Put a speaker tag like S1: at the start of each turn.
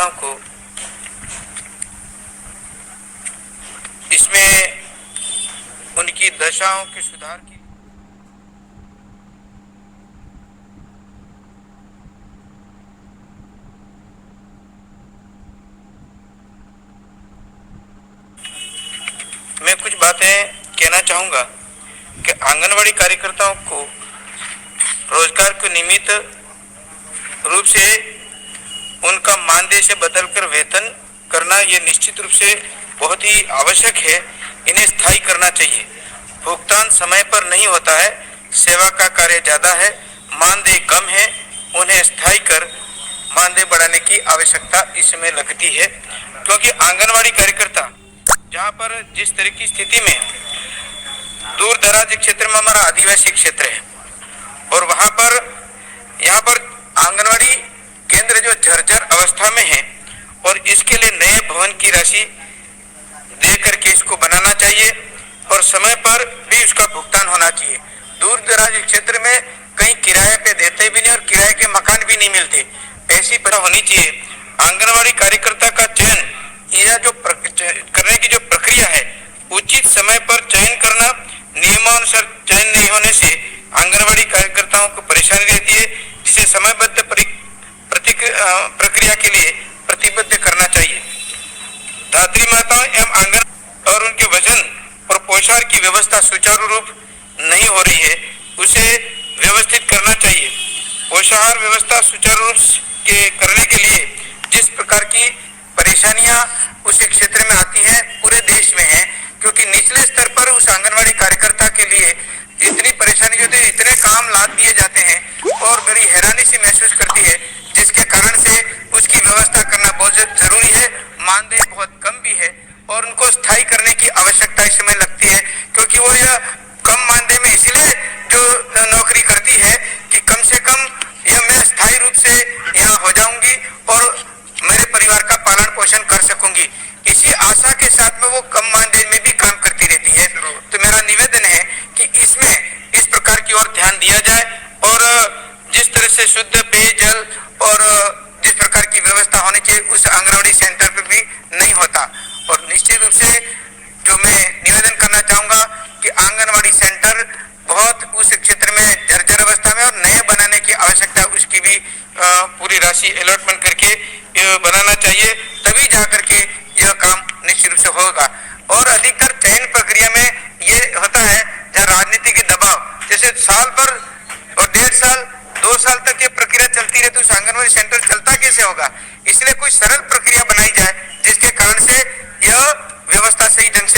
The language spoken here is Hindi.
S1: कार्यकर्ताओं को इसमें उनकी दशाओं के सुधार की मैं कुछ बातें कहना चाहूँगा कि आंगनवाड़ी कार्यकर्ताओं को रोजगार को नियमित रूप से उनका मानदेय से बदलकर वेतन करना ये निश्चित रूप से बहुत ही आवश्यक है। इन्हें स्थायी करना चाहिए। भुगतान समय पर नहीं होता है, सेवा का कार्य ज़्यादा है, मानदेय कम है, उन्हें स्थायी कर मानदेय बढ़ाने की आवश्यकता इसमें लगती है। क्योंकि आंगनवाड़ी कार्यकर्ता जहाँ पर जिस तरह की स्थिति में दूर दराज क्षेत्र में हमारा आदिवासी क्षेत्र है और वहाँ पर यहाँ पर आंगनवाड़ी केंद्र जो जर्जर अवस्था में है और इसके लिए नए भवन की राशि दे करके इसको बनाना चाहिए और समय पर भी उसका भुगतान होना चाहिए। दूर दराज क्षेत्र में कहीं किराए पे देते भी नहीं और किराए के मकान भी नहीं मिलते, ऐसी होनी चाहिए। आंगनवाड़ी कार्यकर्ता का चयन यह जो करने की जो प्रक्रिया है, उचित समय पर चयन करना, नियमानुसार चयन नहीं होने से आंगनवाड़ी कार्यकर्ताओं को परेशानी रहती है, जिसे समयबद्ध प्रक्रिया के लिए प्रतिबद्ध करना चाहिए। धात्री माताओं एवं आंगन और उनके वजन और पोषण की व्यवस्था सुचारू रूप नहीं हो रही है, उसे व्यवस्थित करना चाहिए। पोषाहार व्यवस्था सुचारू रूप के करने के लिए जिस प्रकार की परेशानियां उस क्षेत्र में आती हैं, पूरे देश में है, क्योंकि निचले स्तर पर उस आंगनवाड़ी कार्यकर्ता के लिए इतनी परेशानी होती है, इतने काम लाद दिए जाते हैं और बड़ी हैरानी सी महसूस करती है, जिसके कारण से उसकी व्यवस्था करना बहुत जरूरी है। मानदेय बहुत कम भी है और उनको स्थायी करने की आवश्यकता इस समय लगती है, क्योंकि वो यह कम मानदेय में इसलिए जो नौकरी करती है कि कम से कम यह मैं स्थायी रूप से यहाँ हो जाऊंगी और मेरे परिवार का पालन पोषण कर सकूंगी। इसी आशा के साथ में वो कम मानदेय में भी काम करती रहती है। तो मेरा निवेदन है कि इसमें इस प्रकार की ओर ध्यान दिया जाए और जिस तरह से शुद्ध पेयजल और जिस प्रकार की व्यवस्था होनी चाहिए उस आंगनवाड़ी सेंटर पर भी नहीं होता। और निश्चित रूप से जो मैं निवेदन करना चाहूंगा कि आंगनवाड़ी सेंटर बहुत उस क्षेत्र में जर्जर अवस्था में और नए बनाने की आवश्यकता, उसकी भी पूरी राशि अलॉटमेंट करके बनाना चाहिए, तभी जा करके यह काम निश्चित रूप से होगा। और अधिकतर चयन प्रक्रिया में ये होता है जहाँ राजनीति के दबाव, जैसे साल भर और 1.5 साल 2 साल तक ये प्रक्रिया चलती रहे तो उस आंगनवाड़ी सेंटर चलता कैसे होगा। इसलिए कोई सरल प्रक्रिया बनाई जाए जिसके कारण से यह व्यवस्था सही ढंग